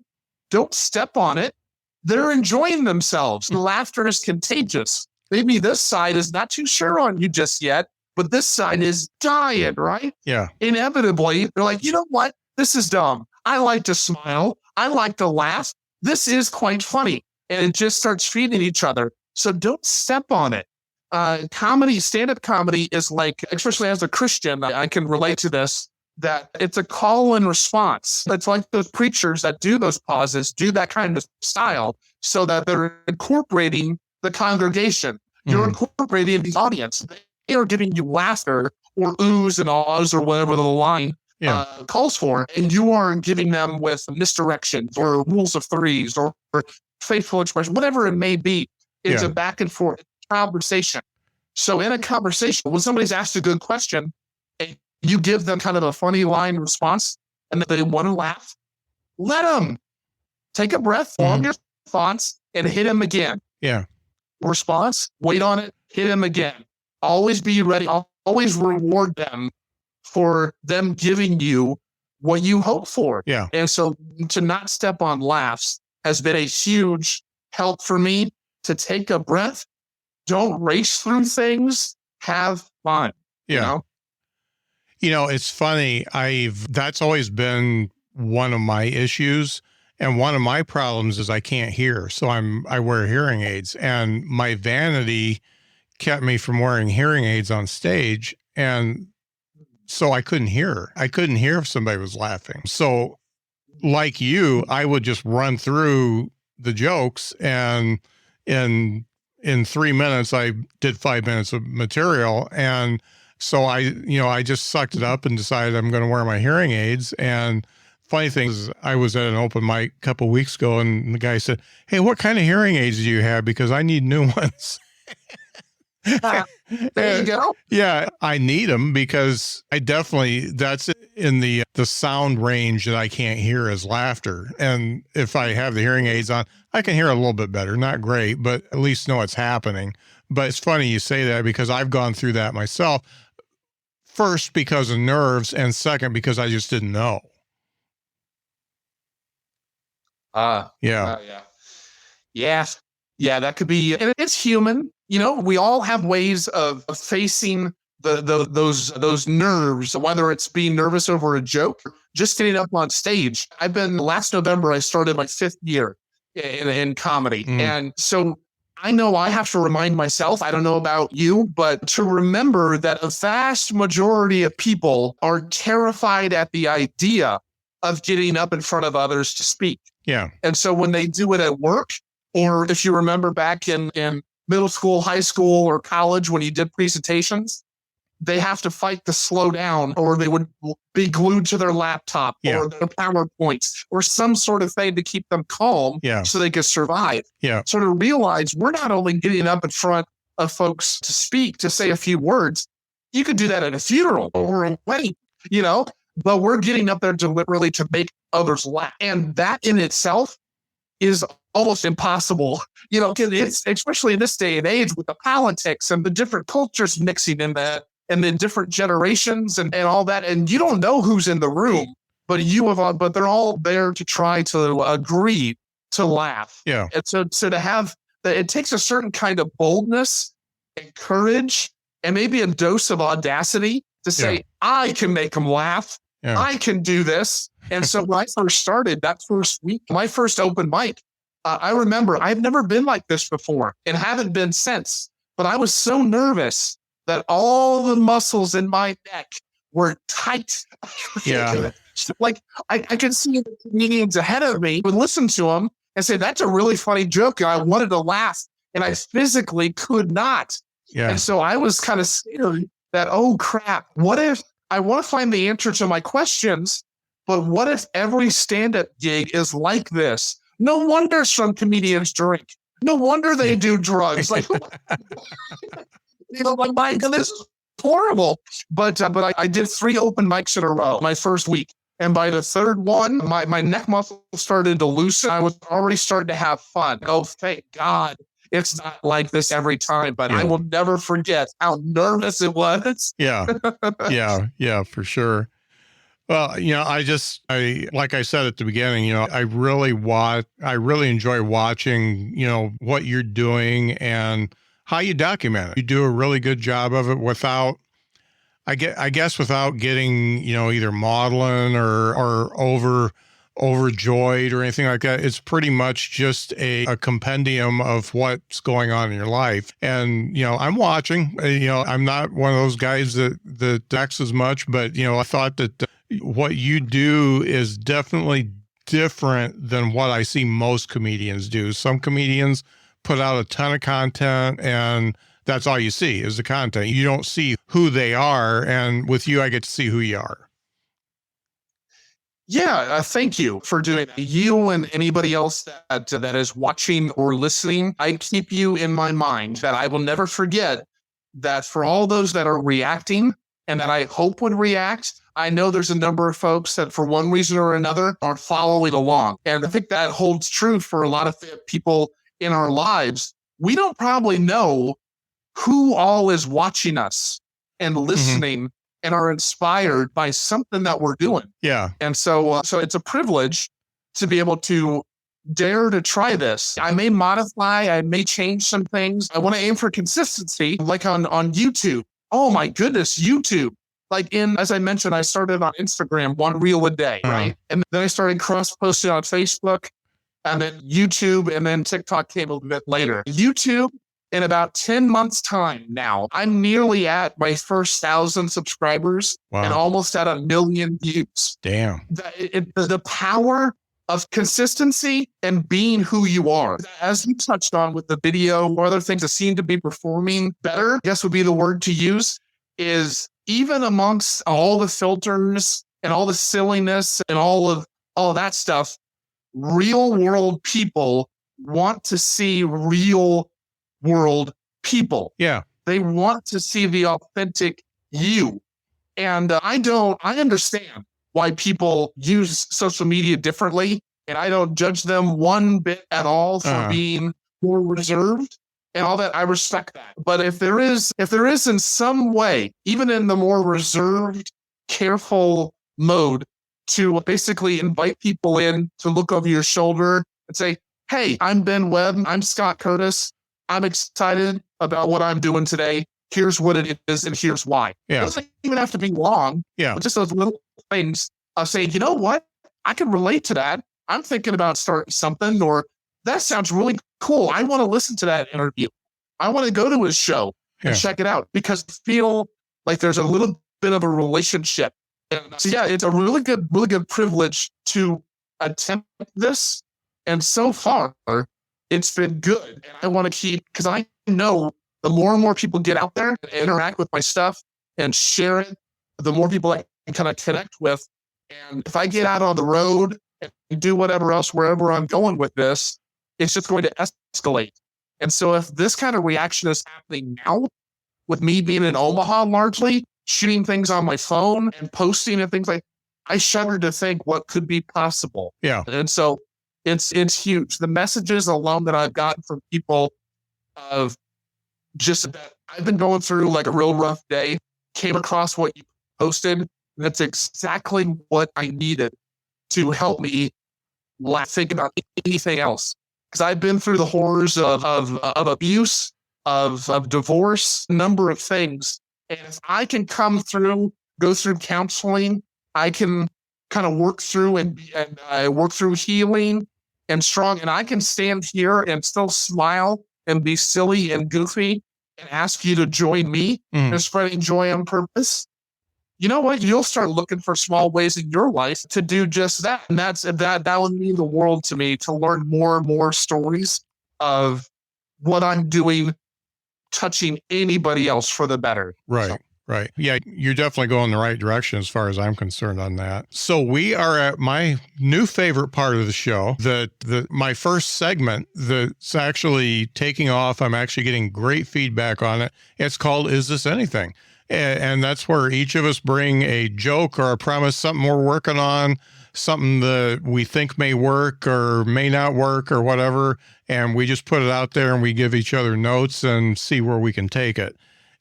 don't step on it. They're enjoying themselves. Laughter is contagious. Maybe this side is not too sure on you just yet, but this side is dying, right? Yeah. Inevitably, they're like, you know what? This is dumb. I like to smile. I like to laugh. This is quite funny. And it just starts feeding each other. So don't step on it. Comedy, stand-up comedy is like, especially as a Christian, I can relate to this, that it's a call and response. It's like those preachers that do those pauses, do that kind of style so that they're incorporating the congregation. You're incorporating the audience. They are giving you laughter or oohs and ahs or whatever the line calls for, and you are giving them with misdirections or rules of threes or faithful expression, whatever it may be. It's a back and forth conversation. So in a conversation, when somebody's asked a good question, and you give them kind of a funny line response, and they want to laugh, let them take a breath, form your thoughts, and hit them again. Yeah. Response, wait on it, hit them again. Always be ready. Always reward them for them giving you what you hope for. Yeah. And so to not step on laughs has been a huge help for me. To take a breath, don't race through things, have fun. Yeah. You know, it's funny. That's always been one of my issues. And one of my problems is I can't hear. So I wear hearing aids, and my vanity kept me from wearing hearing aids on stage. And so I couldn't hear. I couldn't hear if somebody was laughing. So like you, I would just run through the jokes, and in 3 minutes, I did 5 minutes of material. And so I just sucked it up and decided I'm going to wear my hearing aids. And funny thing is, I was at an open mic a couple of weeks ago, and the guy said, "Hey, what kind of hearing aids do you have? Because I need new ones." There you go. Yeah, I need them because that's in the sound range that I can't hear is laughter. And if I have the hearing aids on, I can hear a little bit better. Not great, but at least know what's happening. But it's funny you say that because I've gone through that myself. First, because of nerves, and second, because I just didn't know. Yeah, that could be, and it's human. You know, we all have ways of facing those nerves, whether it's being nervous over a joke, or just getting up on stage. Last November, I started my 5th year in comedy. And so I know I have to remind myself, I don't know about you, but to remember that a vast majority of people are terrified at the idea of getting up in front of others to speak. Yeah. And so when they do it at work, or if you remember back in middle school, high school, or college when you did presentations, they have to fight to slow down, or they would be glued to their laptop or their PowerPoints or some sort of thing to keep them calm so they can survive. So to realize we're not only getting up in front of folks to speak, to say a few words, you could do that at a funeral or a wedding, but we're getting up there deliberately to make others laugh. And that in itself is almost impossible, because it's, especially in this day and age with the politics and the different cultures mixing in that, and then different generations and all that. And you don't know who's in the room, but they're all there to try to agree to laugh. And so to have that, it takes a certain kind of boldness and courage and maybe a dose of audacity to say, I can make them laugh. I can do this. And so when I first started that first week, my first open mic, I remember I've never been like this before and haven't been since, but I was so nervous that all the muscles in my neck were tight. Like I could see the comedians ahead of me, would listen to them and say, that's a really funny joke. And I wanted to laugh and I physically could not. And so I was kind of scared that, oh crap, what if I want to find the answer to my questions, but what if every stand-up gig is like this? No wonder some comedians drink. No wonder they do drugs. Like, like, my God, this is horrible. But I did 3 open mics in a row my first week. And by the third one, my neck muscle started to loosen. I was already starting to have fun. Oh, thank God. It's not like this every time, but I will never forget how nervous it was. Yeah, for sure. Well, I like I said at the beginning, I really enjoy watching, what you're doing and how you document it. You do a really good job of it without, I guess, without getting, either maudlin or overjoyed or anything like that. It's pretty much just a compendium of what's going on in your life. And, I'm watching, I'm not one of those guys that acts as much, but, I thought that what you do is definitely different than what I see most comedians do. Some comedians put out a ton of content and that's all you see is the content. You don't see who they are. And with you, I get to see who you are. Yeah, thank you for doing that. You and anybody else that is watching or listening, I keep you in my mind that I will never forget that for all those that are reacting and that I hope would react, I know there's a number of folks that for one reason or another are following along. And I think that holds true for a lot of people in our lives. We don't probably know who all is watching us and listening and are inspired by something that we're doing. And so it's a privilege to be able to dare to try this. I may modify, I may change some things. I want to aim for consistency, like on YouTube. Oh my goodness, YouTube. Like as I mentioned, I started on Instagram, 1 reel a day, right? And then I started cross-posting on Facebook and then YouTube, and then TikTok came a little bit later. YouTube, in about 10 months time now, I'm nearly at my first 1,000 subscribers and almost at 1 million views. Damn. The power of consistency and being who you are. As you touched on with the video or other things that seem to be performing better, I guess would be the word to use, is even amongst all the filters and all the silliness and all of that stuff, real world people want to see real world people. They want to see the authentic you. And I understand why people use social media differently. And I don't judge them one bit at all for being more reserved and all that. I respect that. But if there is in some way, even in the more reserved, careful mode, to basically invite people in to look over your shoulder and say, hey, I'm Ben Webb. I'm Scott Curtis. I'm excited about what I'm doing today. Here's what it is, and here's why. It doesn't even have to be long. But just those little things of saying, you know what? I can relate to that. I'm thinking about starting something, or that sounds really cool. I want to listen to that interview. I want to go to his show and check it out because I feel like there's a little bit of a relationship. And so, it's a really good privilege to attempt this. And so far, it's been good. And I want to keep, because I know the more and more people get out there and interact with my stuff, and share it, the more people I can kind of connect with. And if I get out on the road and do whatever else, wherever I'm going with this, it's just going to escalate. And so if this kind of reaction is happening now, with me being in Omaha largely, shooting things on my phone and posting and things like, I shudder to think what could be possible. Yeah. And so it's huge. The messages alone that I've gotten from people of just that I've been going through like a real rough day, came across what you posted. And that's exactly what I needed to help me think about anything else. Because I've been through the horrors of abuse, of divorce, a number of things. And if I can go through counseling, I can kind of work through and work through healing and strong. And I can stand here and still smile and be silly and goofy and ask you to join me in spreading joy on purpose. You know what? You'll start looking for small ways in your life to do just that. And that would mean the world to me, to learn more and more stories of what I'm doing, touching anybody else for the better. Right. So. Right. Yeah, you're definitely going the right direction as far as I'm concerned on that. So we are at my new favorite part of the show, my first segment that's actually taking off. I'm actually getting great feedback on it. It's called Is This Anything? And that's where each of us bring a joke or a premise, something we're working on, something that we think may work or may not work or whatever. And we just put it out there and we give each other notes and see where we can take it.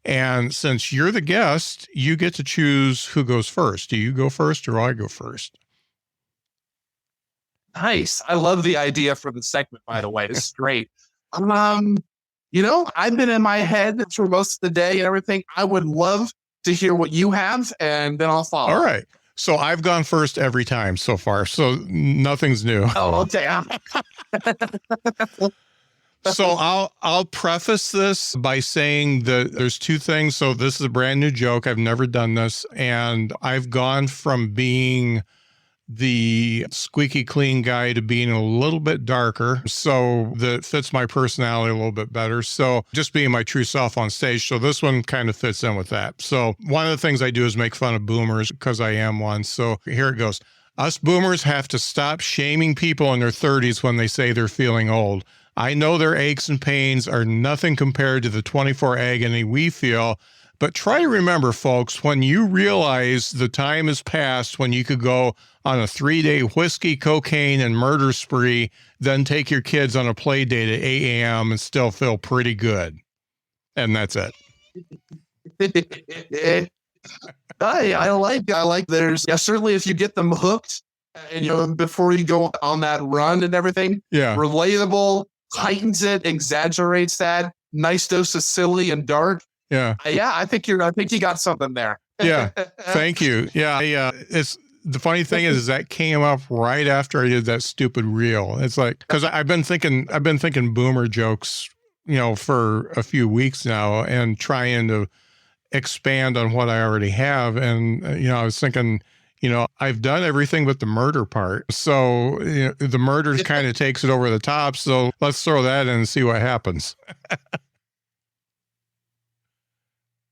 And since you're the guest, you get to choose who goes first. Do you go first or I go first? Nice. I love the idea for the segment, by the way. This is great. I've been in my head for most of the day and everything. I would love to hear what you have, and then I'll follow. All right. So I've gone first every time so far, so nothing's new. Oh, okay. So I'll preface this by saying that there's two things. So this is a brand new joke. I've never done this. And I've gone from being the squeaky clean guy to being a little bit darker. So that fits my personality a little bit better. So just being my true self on stage. So this one kind of fits in with that. So one of the things I do is make fun of boomers because I am one. So here it goes. Us boomers have to stop shaming people in their 30s when they say they're feeling old. I know their aches and pains are nothing compared to the 24 agony we feel, but try to remember, folks, when you realize the time has passed when you could go on a 3-day whiskey, cocaine, and murder spree, then take your kids on a play date at 8 a.m. and still feel pretty good. And that's it. I like certainly if you get them hooked and, before you go on that run and everything, relatable, heightens it, exaggerates that, nice dose of silly and dark. I think you got something there. Thank you. It's the funny thing is that came up right after I did that stupid reel. It's like, because I've been thinking boomer jokes, for a few weeks now and trying to expand on what I already have. And I was thinking, I've done everything but the murder part. So the murder kind of takes it over the top. So let's throw that in and see what happens.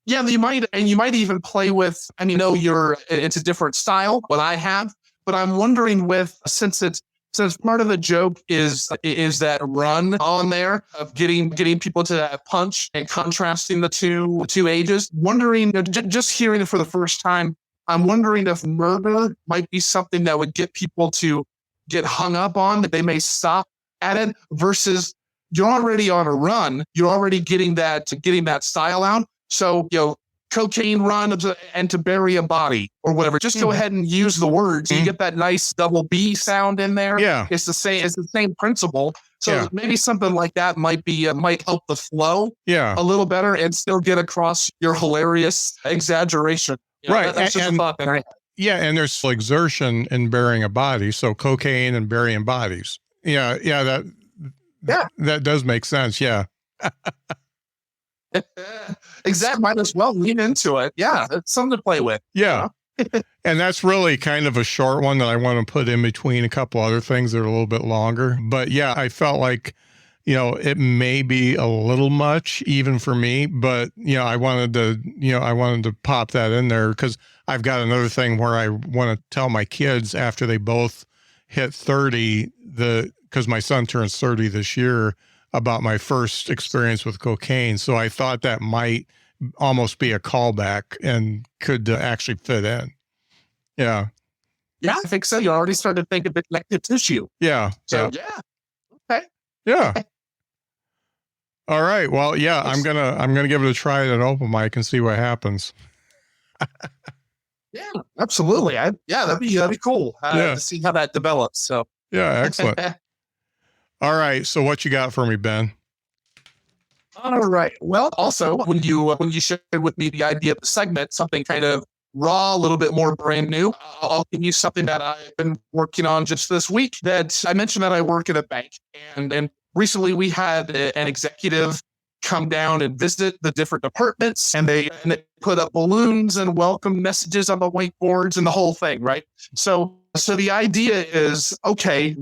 Yeah, you might even play with, it's a different style, what I have, but I'm wondering since part of the joke is that run on there of getting people to that punch and contrasting the two ages, wondering, just hearing it for the first time, I'm wondering if murder might be something that would get people to get hung up on, that they may stop at it, versus you're already on a run. You're already getting that style out. So, cocaine run and to bury a body or whatever. Just go ahead and use the words. You get that nice double B sound in there. Yeah. It's the same principle. So maybe something like that might help the flow a little better and still get across your hilarious exaggeration. Right. That's just a thought that I had. Yeah. And there's exertion in burying a body. So cocaine and burying bodies. That does make sense. Yeah. Exactly. Might as well lean into it. Yeah. It's something to play with. Yeah. And that's really kind of a short one that I want to put in between a couple other things that are a little bit longer. But yeah, I felt like it may be a little much even for me, but I wanted to pop that in there because I've got another thing where I want to tell my kids after they both hit 30, because my son turns 30 this year, about my first experience with cocaine. So I thought that might almost be a callback and could actually fit in. Yeah. Yeah, I think so. You already started to think of it like the tissue. Yeah. So yeah. Okay. Yeah. All right. Well, yeah, I'm gonna give it a try at an open mic and see what happens. Yeah, absolutely. That'd be cool to see how that develops. So yeah, excellent. All right. So what you got for me, Ben? All right. Well, also when you shared with me the idea of the segment, something kind of raw, a little bit more brand new, I'll give you something that I've been working on just this week. That I mentioned that I work at a bank, and recently we had an executive come down and visit the different departments, and they put up balloons and welcome messages on the whiteboards and the whole thing, right? So the idea is, okay,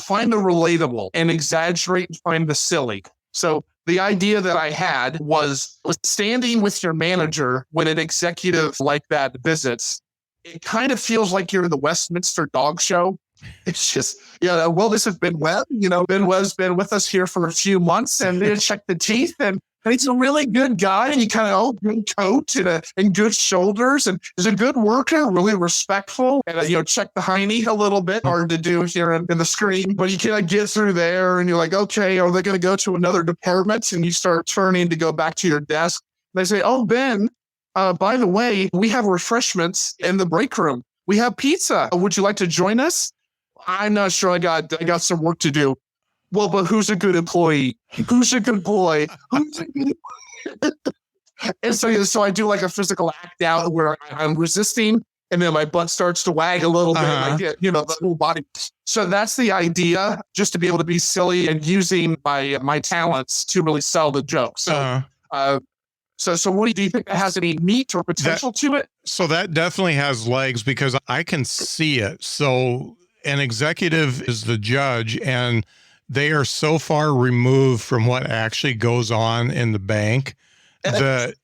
find the relatable and exaggerate and find the silly. So the idea that I had was standing with your manager when an executive like that visits. It kind of feels like you're in the Westminster Dog Show. It's just, well, this has been Webb. Ben Webb's been with us here for a few months, and they check the teeth, and he's a really good guy, and he kind of, good coat and good shoulders, and is a good worker, really respectful, and, check the hiney a little bit, hard to do here in the screen, but you kind of get through there, and you're like, okay, are they going to go to another department? And you start turning to go back to your desk. They say, oh, Ben, by the way, we have refreshments in the break room. We have pizza. Would you like to join us? I'm not sure. I got some work to do. Well, but who's a good employee? Who's a good boy? Who's a good And so I do like a physical act out where I'm resisting, and then my butt starts to wag a little bit. I get, the whole body. So that's the idea, just to be able to be silly and using my talents to really sell the joke. So, So what do you think that has any meat or potential to it? So that definitely has legs because I can see it. So an executive is the judge, and they are so far removed from what actually goes on in the bank that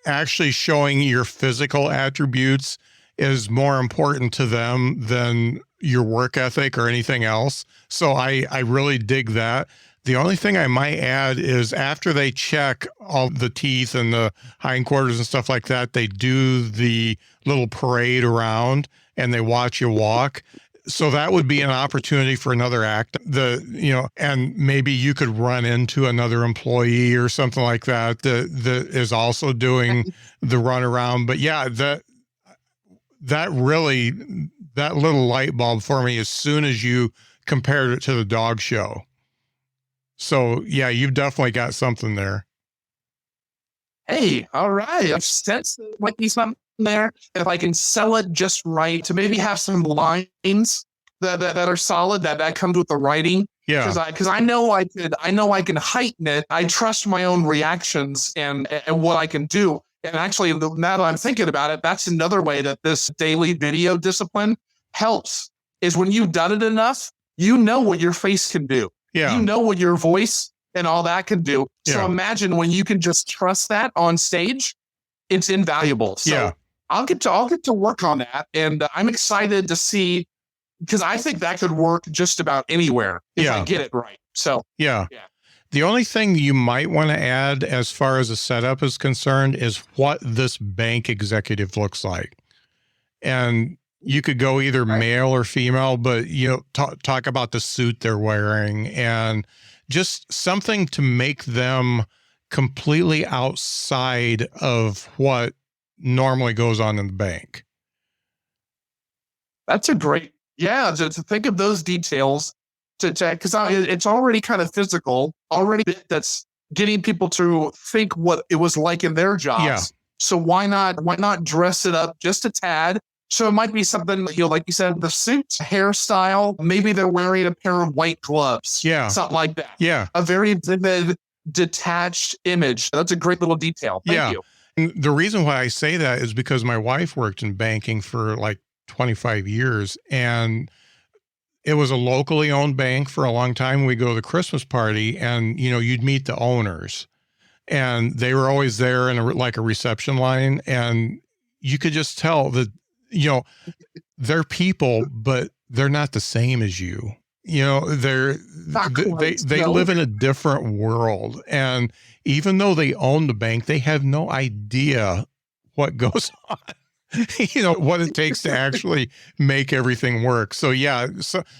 actually showing your physical attributes is more important to them than your work ethic or anything else. So I really dig that. The only thing I might add is after they check all the teeth and the hindquarters and stuff like that, they do the little parade around and they watch you walk. So that would be an opportunity for another act. And maybe you could run into another employee or something like that that is also doing the runaround. But yeah, that little light bulb for me as soon as you compared it to the dog show. So yeah, you've definitely got something there. Hey, all right. I've sensed there might be something there. If I can sell it just right, to maybe have some lines that are solid, that comes with the writing. Yeah. Because I know I can heighten it. I trust my own reactions and what I can do. And actually, now that I'm thinking about it, that's another way that this daily video discipline helps. Is when you've done it enough, you know what your face can do. Yeah. You know what your voice and all that can do. Yeah. So imagine when you can just trust that on stage, it's invaluable. So yeah. I'll get to work on that. And I'm excited to see, because I think that could work just about anywhere if I get it right. So yeah. The only thing you might want to add as far as a setup is concerned is what this bank executive looks like. And you could go either male or female, but talk about the suit they're wearing and just something to make them completely outside of what normally goes on in the bank. That's a great, to think of those details because it's already kind of physical, already that's getting people to think what it was like in their jobs. Yeah. So why not dress it up just a tad? So it might be something, like you said, the suit, hairstyle, maybe they're wearing a pair of white gloves. Yeah. Something like that. Yeah. A very vivid, detached image. That's a great little detail. Thank you. And the reason why I say that is because my wife worked in banking for like 25 years. And it was a locally owned bank for a long time. We go to the Christmas party and, you'd meet the owners and they were always there in like a reception line. And you could just tell that, they're people, but they're not the same as you. They live in a different world. And even though they own the bank, they have no idea what goes on, what it takes to actually make everything work. So yeah,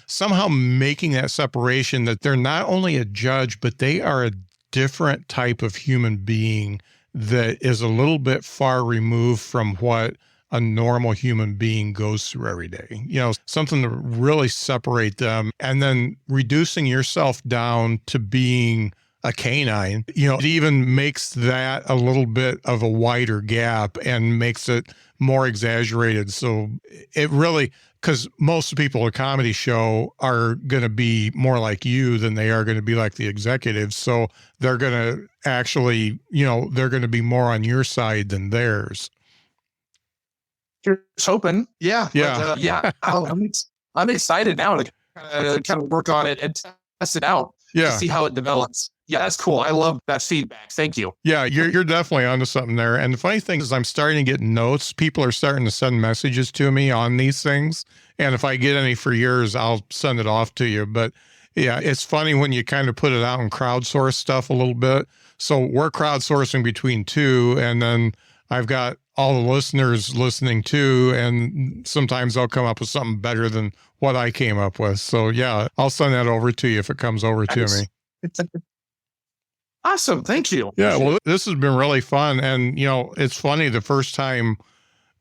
somehow making that separation that they're not only a judge, but they are a different type of human being that is a little bit far removed from what a normal human being goes through every day, something to really separate them, and then reducing yourself down to being a canine, it even makes that a little bit of a wider gap and makes it more exaggerated. So it really, because most people at a comedy show are going to be more like you than they are going to be like the executives. So they're going to actually, they're going to be more on your side than theirs. Here's hoping. Yeah. Yeah. I'm excited now to kind of work on it and test it out to see how it develops. Yeah, that's cool. I love that feedback. Thank you. Yeah, you're definitely onto something there. And the funny thing is I'm starting to get notes. People are starting to send messages to me on these things. And if I get any for yours, I'll send it off to you. But yeah, it's funny when you kind of put it out and crowdsource stuff a little bit. So we're crowdsourcing between two, and then I've got all the listeners listening too, and sometimes they'll come up with something better than what I came up with. So yeah, I'll send that over to you if it comes over to me. Awesome. Thank you. Yeah. Well, this has been really fun. And, it's funny, the first time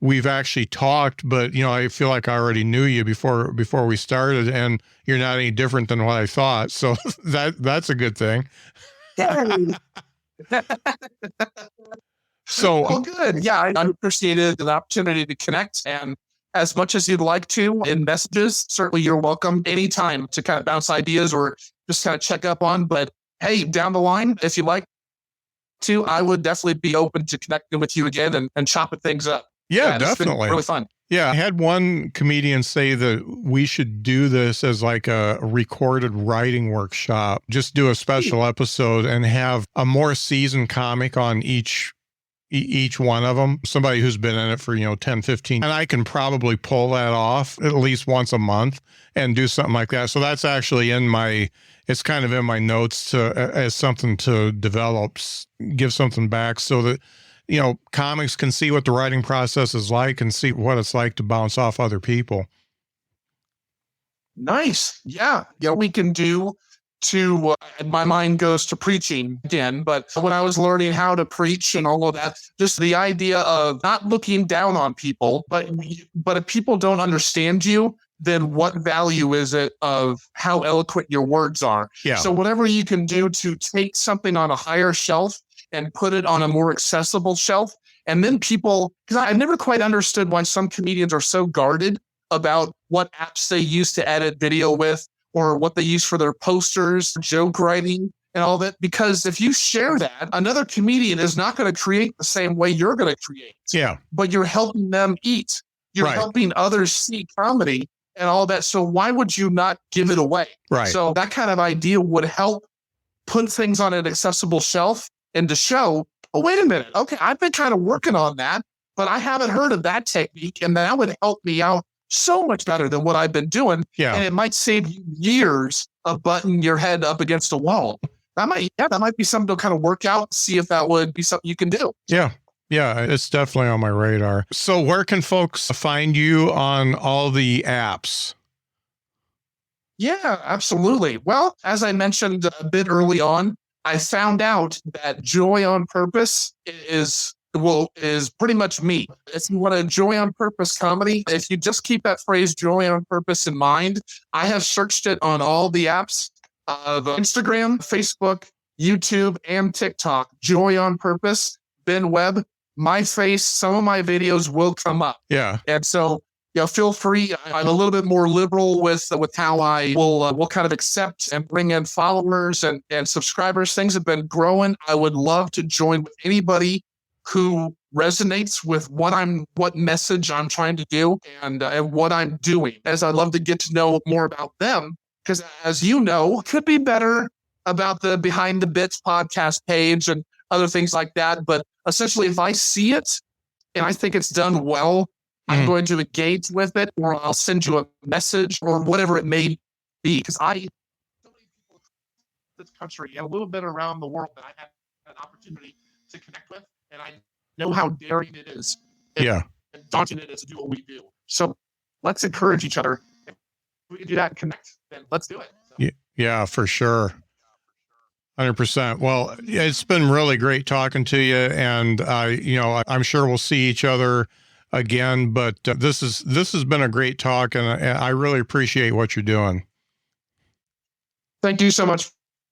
we've actually talked, but, I feel like I already knew you before we started, and you're not any different than what I thought. So that's a good thing. So well, good. Yeah, I appreciated the opportunity to connect, and as much as you'd like to in messages, certainly you're welcome anytime to kind of bounce ideas or just kind of check up on. But hey, down the line, if you'd like to, I would definitely be open to connecting with you again and chopping things up. Yeah, definitely. It's been really fun. Yeah, I had one comedian say that we should do this as like a recorded writing workshop, just do a special episode and have a more seasoned comic on each one of them, somebody who's been in it for, 10, 15. And I can probably pull that off at least once a month and do something like that. So that's actually it's kind of in my notes as something to develop, give something back so that, comics can see what the writing process is like and see what it's like to bounce off other people. Nice. Yeah. Yeah, we can do my mind goes to preaching again, but when I was learning how to preach and all of that, just the idea of not looking down on people, but if people don't understand you, then what value is it of how eloquent your words are? Yeah. So whatever you can do to take something on a higher shelf and put it on a more accessible shelf, and then people, because I never quite understood why some comedians are so guarded about what apps they use to edit video with, or what they use for their posters, joke writing, and all that. Because if you share that, another comedian is not going to create the same way you're going to create. Yeah. But you're helping them eat. You're helping others see comedy and all that. So why would you not give it away? Right. So that kind of idea would help put things on an accessible shelf and to show, oh, wait a minute. Okay, I've been kind of working on that, but I haven't heard of that technique. And that would help me out so much better than what I've been doing. Yeah. And it might save you years of butting your head up against a wall. That might be something to kind of work out, see if that would be something you can do. Yeah. Yeah, it's definitely on my radar. So where can folks find you on all the apps? Yeah, absolutely. Well, as I mentioned a bit early on, I found out that joy on purpose is pretty much me. If you want a joy on purpose comedy, if you just keep that phrase joy on purpose in mind, I have searched it on all the apps of Instagram, Facebook, YouTube, and TikTok. Joy on purpose, Ben Webb, my face, some of my videos will come up. Yeah. And so, feel free. I'm a little bit more liberal with how I will kind of accept and bring in followers and subscribers. Things have been growing. I would love to join with anybody who resonates with what message I'm trying to do and what I'm doing, as I'd love to get to know more about them. Because as you know, could be better about the Behind the Bits podcast page and other things like that. But essentially, if I see it and I think it's done well, I'm going to engage with it, or I'll send you a message or whatever it may be. Because so many people in this country and a little bit around the world that I have an opportunity to connect with, and I know how daring it is. And daunting it is to do what we do. So let's encourage each other. If we can do that and connect, then let's do it. So. Yeah, for sure. 100%. Well, it's been really great talking to you, and I'm sure we'll see each other again. But this has been a great talk, and I really appreciate what you're doing. Thank you so much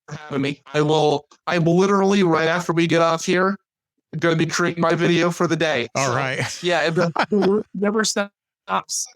for having me. I will literally right after we get off here, I'm going to be creating my video for the day. All right. Yeah, it never stops.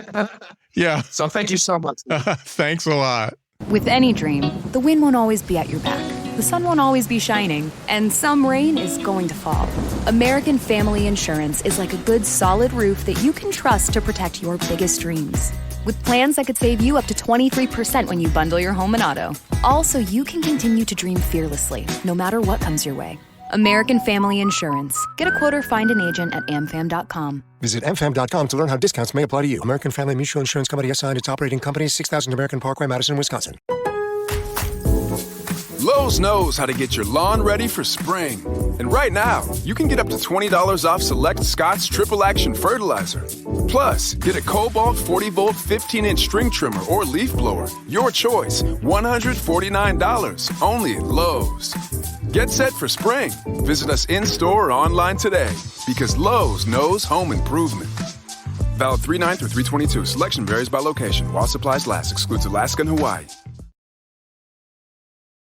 Yeah. So thank you so much. Thanks a lot. With any dream, the wind won't always be at your back. The sun won't always be shining, and some rain is going to fall. American Family Insurance is like a good solid roof that you can trust to protect your biggest dreams. With plans that could save you up to 23% when you bundle your home and auto. Also, you can continue to dream fearlessly, no matter what comes your way. American Family Insurance. Get a quote or find an agent at amfam.com. Visit amfam.com to learn how discounts may apply to you. American Family Mutual Insurance Company assigned its operating company, 6000 American Parkway, Madison, Wisconsin. Lowe's knows how to get your lawn ready for spring. And right now, you can get up to $20 off select Scott's Triple Action Fertilizer. Plus, get a Cobalt 40-volt 15-inch string trimmer or leaf blower. Your choice, $149, only at Lowe's. Get set for spring. Visit us in-store or online today, because Lowe's knows home improvement. Valid 3/9 through 3/22. Selection varies by location. While supplies last. Excludes Alaska and Hawaii.